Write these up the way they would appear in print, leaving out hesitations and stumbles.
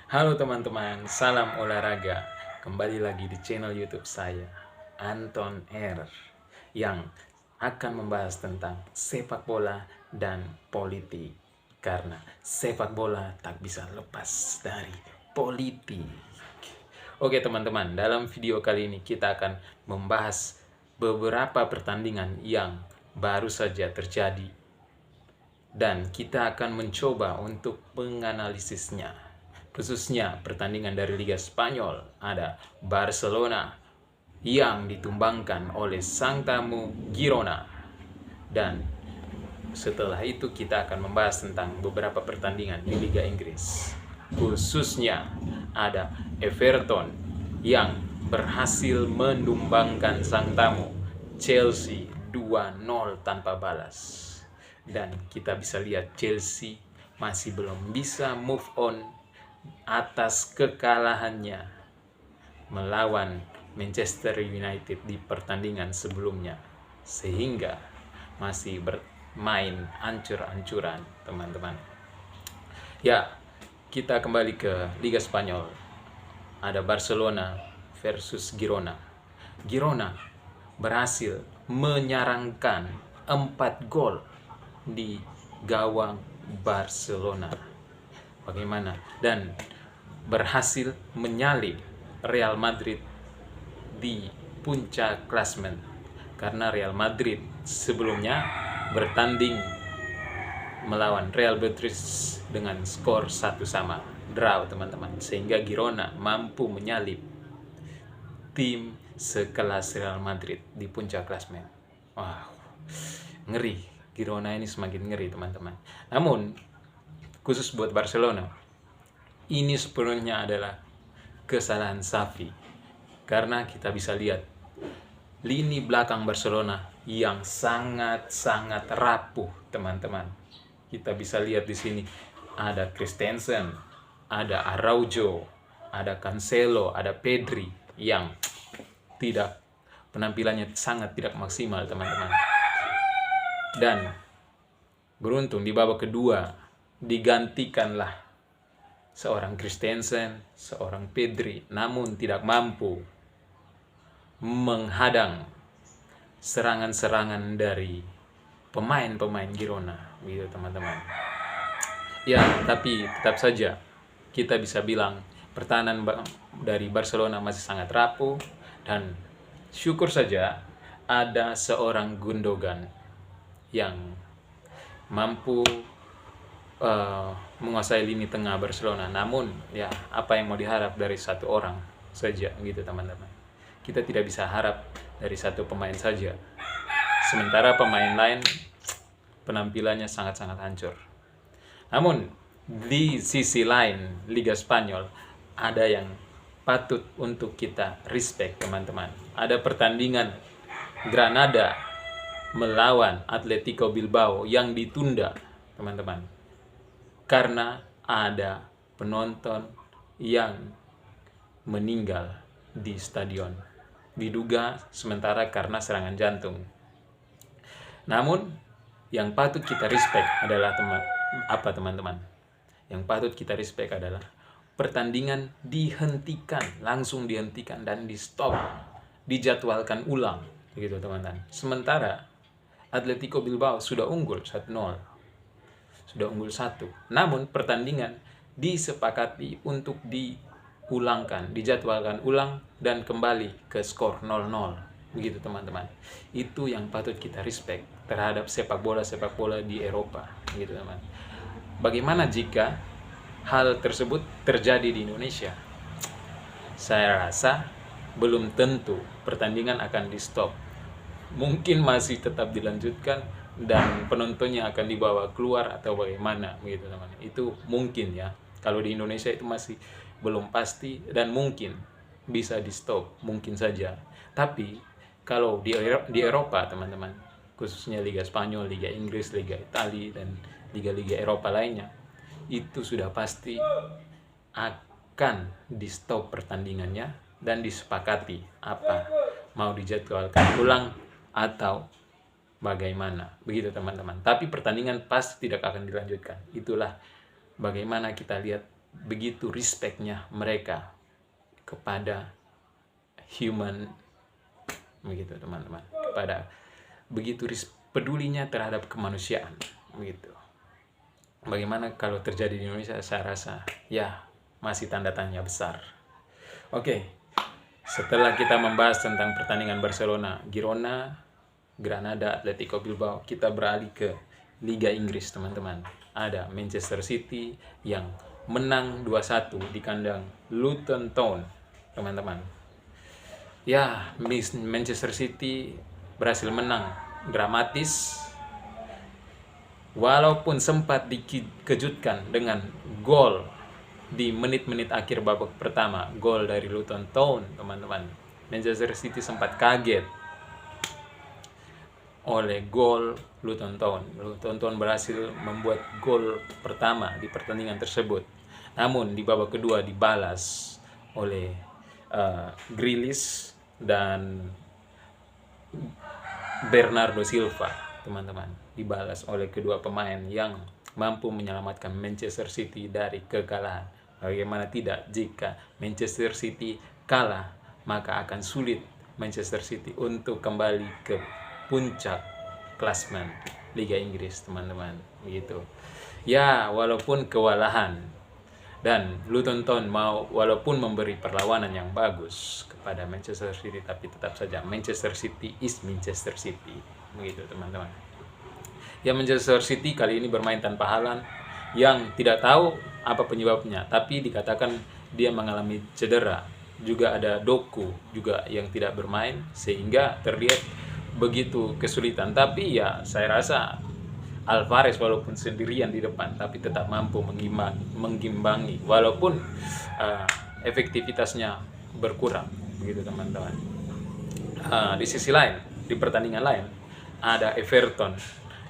Halo teman-teman, salam olahraga. Kembali lagi di channel YouTube saya, Anton R, yang akan membahas tentang sepak bola dan politik. Karena sepak bola tak bisa lepas dari politik. Oke teman-teman, dalam video kali ini kita akan membahas beberapa pertandingan yang baru saja terjadi dan kita akan mencoba untuk menganalisisnya. Khususnya pertandingan dari Liga Spanyol, ada Barcelona yang ditumbangkan oleh sang tamu Girona. Dan setelah itu kita akan membahas tentang beberapa pertandingan di Liga Inggris. Khususnya ada Everton yang berhasil menumbangkan sang tamu Chelsea 2-0 tanpa balas. Dan kita bisa lihat Chelsea masih belum bisa move on atas kekalahannya melawan Manchester United di pertandingan sebelumnya, sehingga masih bermain ancur-ancuran teman-teman. Ya, kita kembali ke Liga Spanyol. Ada Barcelona versus Girona. Girona berhasil menyarangkan 4 gol di gawang Barcelona. Bagaimana? Dan berhasil menyalip Real Madrid di puncak klasemen. Karena Real Madrid sebelumnya bertanding melawan Real Betis dengan skor 1-1, draw teman-teman. Sehingga Girona mampu menyalip tim sekelas Real Madrid di puncak klasemen. Wah, ngeri. Girona ini semakin ngeri teman-teman. Namun khusus buat Barcelona, ini sepenuhnya adalah kesalahan Xavi. Karena kita bisa lihat lini belakang Barcelona yang sangat-sangat rapuh teman-teman. Kita bisa lihat di sini ada Christensen, ada Araujo, ada Cancelo, ada Pedri yang tidak, penampilannya sangat tidak maksimal teman-teman. Dan beruntung di babak kedua digantikanlah seorang Christensen, seorang Pedri, namun tidak mampu menghadang serangan-serangan dari pemain-pemain Girona, gitu teman-teman. Ya, tapi tetap saja kita bisa bilang pertahanan dari Barcelona masih sangat rapuh, dan syukur saja ada seorang Gundogan yang mampu menguasai lini tengah Barcelona. Namun ya, apa yang mau diharap dari satu orang saja gitu teman-teman. Kita tidak bisa harap dari satu pemain saja, sementara pemain lain penampilannya sangat-sangat hancur. Namun di sisi lain Liga Spanyol ada yang patut untuk kita respect teman-teman. Ada pertandingan Granada melawan Atletico Bilbao yang ditunda teman-teman, karena ada penonton yang meninggal di stadion, diduga sementara karena serangan jantung. Namun yang patut kita respect adalah teman-teman? Yang patut kita respect adalah pertandingan dihentikan, langsung dihentikan dan di stop, dijadwalkan ulang begitu teman-teman. Sementara Atletico Bilbao sudah unggul 1-0. Sudah unggul 1. Namun pertandingan disepakati untuk diulangkan, dijadwalkan ulang dan kembali ke skor 0-0. Begitu teman-teman. Itu yang patut kita respect terhadap sepak bola di Eropa, gitu teman. Bagaimana jika hal tersebut terjadi di Indonesia? Saya rasa belum tentu pertandingan akan di-stop. Mungkin masih tetap dilanjutkan dan penontonnya akan dibawa keluar atau bagaimana begitu teman. Itu mungkin ya. Kalau di Indonesia itu masih belum pasti dan mungkin bisa di-stop, mungkin saja. Tapi kalau di Eropa teman-teman, khususnya Liga Spanyol, Liga Inggris, Liga Italia dan liga-liga Eropa lainnya, itu sudah pasti akan di-stop pertandingannya dan disepakati apa mau dijadwalkan ulang atau bagaimana, begitu teman-teman. Tapi pertandingan pasti tidak akan dilanjutkan. Itulah bagaimana kita lihat begitu respectnya mereka kepada human, begitu teman-teman, kepada begitu pedulinya terhadap kemanusiaan, begitu. Bagaimana kalau terjadi di Indonesia? Saya rasa ya masih tanda tanya besar. Oke, setelah kita membahas tentang pertandingan Barcelona, Girona, Granada, Atletico Bilbao, kita beralih ke Liga Inggris, teman-teman. Ada Manchester City yang menang 2-1 di kandang Luton Town, teman-teman. Ya, Manchester City berhasil menang dramatis, walaupun sempat dikejutkan dengan gol di menit-menit akhir babak pertama, gol dari Luton Town, teman-teman. Manchester City sempat kaget oleh gol Luton Town. Luton Town berhasil membuat gol pertama di pertandingan tersebut. Namun di babak kedua dibalas oleh Grealish dan Bernardo Silva, teman-teman. Dibalas oleh kedua pemain yang mampu menyelamatkan Manchester City dari kekalahan. Bagaimana tidak, jika Manchester City kalah, maka akan sulit Manchester City untuk kembali ke puncak klasmen Liga Inggris, teman-teman. Begitu. Ya, walaupun kewalahan, dan Luton Town walaupun memberi perlawanan yang bagus kepada Manchester City, tapi tetap saja Manchester City is Manchester City. Begitu, teman-teman. Ya, Manchester City kali ini bermain tanpa Haaland yang tidak tahu apa penyebabnya, tapi dikatakan dia mengalami cedera. Juga ada Doku juga yang tidak bermain, sehingga terlihat begitu kesulitan. Tapi ya saya rasa Alvarez walaupun sendirian di depan, tapi tetap mampu mengimbangi walaupun efektivitasnya berkurang, begitu, teman-teman. Di sisi lain, di pertandingan lain, ada Everton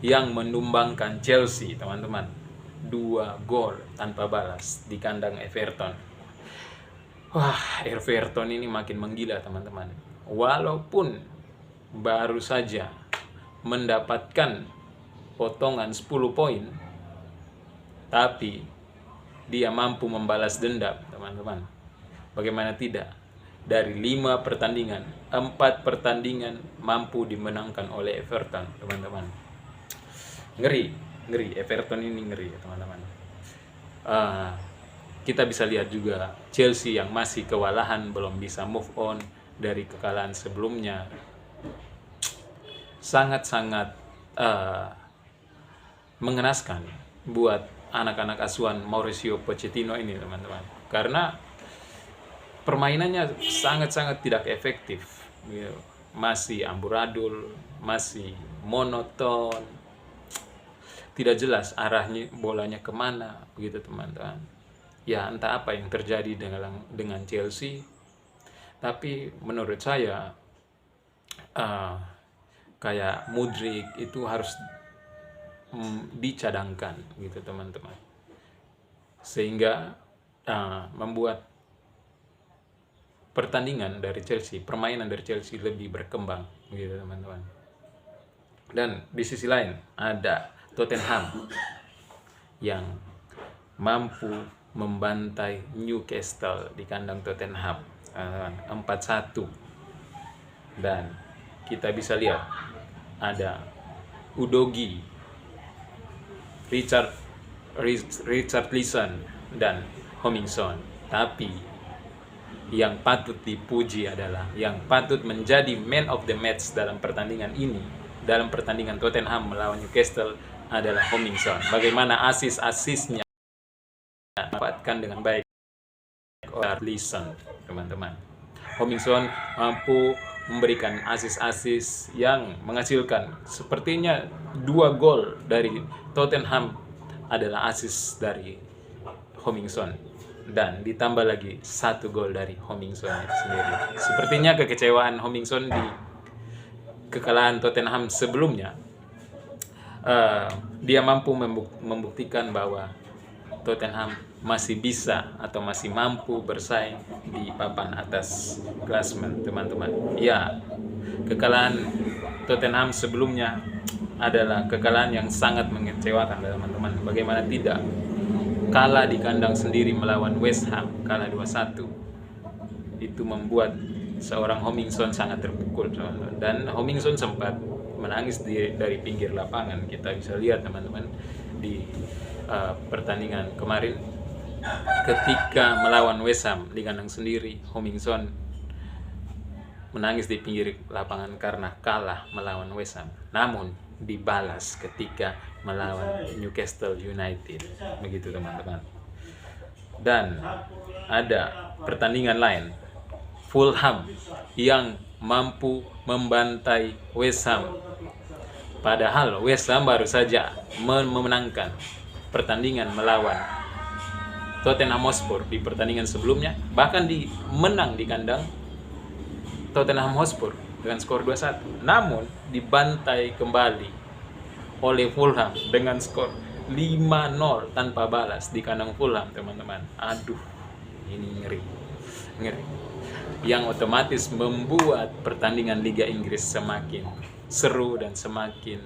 yang menumbangkan Chelsea, teman-teman. 2 gol tanpa balas di kandang Everton. Wah, Everton ini makin menggila, teman-teman. Walaupun baru saja mendapatkan potongan 10 poin, tapi dia mampu membalas dendam, teman-teman. Bagaimana tidak? Dari 5 pertandingan, 4 pertandingan mampu dimenangkan oleh Everton, teman-teman. Ngeri. Everton ini ngeri, teman-teman. Kita bisa lihat juga Chelsea yang masih kewalahan, belum bisa move on dari kekalahan sebelumnya. Sangat-sangat mengenaskan buat anak-anak asuhan Mauricio Pochettino ini, teman-teman, karena permainannya sangat-sangat tidak efektif, masih amburadul, masih monoton, tidak jelas arahnya bolanya kemana, begitu, teman-teman. Ya, entah apa yang terjadi dengan Chelsea, tapi menurut saya kayak Mudryk itu harus dicadangkan, gitu, teman-teman, sehingga membuat permainan dari Chelsea lebih berkembang, gitu, teman-teman. Dan di sisi lain ada Tottenham yang mampu membantai Newcastle di kandang Tottenham 4-1. Dan kita bisa lihat ada Udogie, Richarlison dan Hummingson. Tapi yang patut dipuji adalah, yang patut menjadi man of the match dalam pertandingan ini, dalam pertandingan Tottenham melawan Newcastle, adalah Hummingson. Bagaimana asisnya dapatkan dengan baik oleh Richarlison, teman-teman. Hummingson mampu memberikan asis yang menghasilkan, sepertinya 2 gol dari Tottenham adalah asis dari Hummingson, dan ditambah lagi 1 gol dari Hummingson sendiri. Sepertinya kekecewaan Hummingson di kekalahan Tottenham sebelumnya, dia mampu membuktikan bahwa Tottenham masih bisa atau masih mampu bersaing di papan atas klasemen, teman-teman. Ya, kekalahan Tottenham sebelumnya adalah kekalahan yang sangat mengecewakan, teman-teman. Bagaimana tidak? kalah di kandang sendiri melawan West Ham, kalah 2-1. Itu membuat seorang Homingson sangat terpukul, teman-teman. Dan Homingson sempat menangis dari pinggir lapangan. Kita bisa lihat, teman-teman, di pertandingan kemarin ketika melawan West Ham di kandang sendiri, Homingson menangis di pinggir lapangan karena kalah melawan West Ham. Namun dibalas ketika melawan Newcastle United, begitu teman-teman. Dan ada pertandingan lain, Fulham yang mampu membantai West Ham, padahal West Ham baru saja memenangkan pertandingan melawan Tottenham Hotspur di pertandingan sebelumnya, bahkan menang di kandang Tottenham Hotspur dengan skor 2-1. Namun dibantai kembali oleh Fulham dengan skor 5-0 tanpa balas di kandang Fulham, teman-teman. Aduh, ini ngeri. Yang otomatis membuat pertandingan Liga Inggris semakin seru dan semakin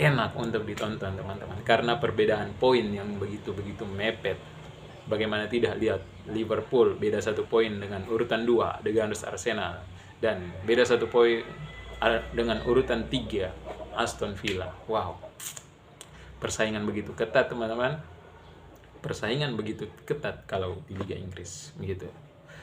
enak untuk ditonton, teman-teman, karena perbedaan poin yang begitu mepet. Bagaimana tidak, lihat Liverpool beda 1 poin dengan urutan 2 The Gunners Arsenal, dan beda 1 poin dengan urutan 3 Aston Villa. Wow, persaingan begitu ketat, teman-teman. Persaingan begitu ketat kalau di Liga Inggris, begitu,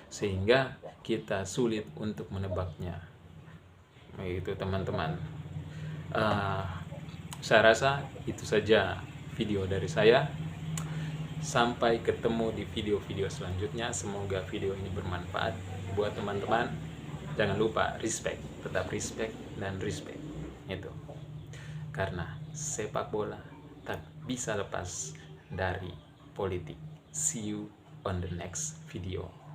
sehingga kita sulit untuk menebaknya, begitu, teman-teman. Saya rasa itu saja video dari saya. Sampai ketemu di video-video selanjutnya. Semoga video ini bermanfaat buat teman-teman. Jangan lupa respect, tetap respect dan respect. Itu. Karena sepak bola tak bisa lepas dari politik. See you on the next video.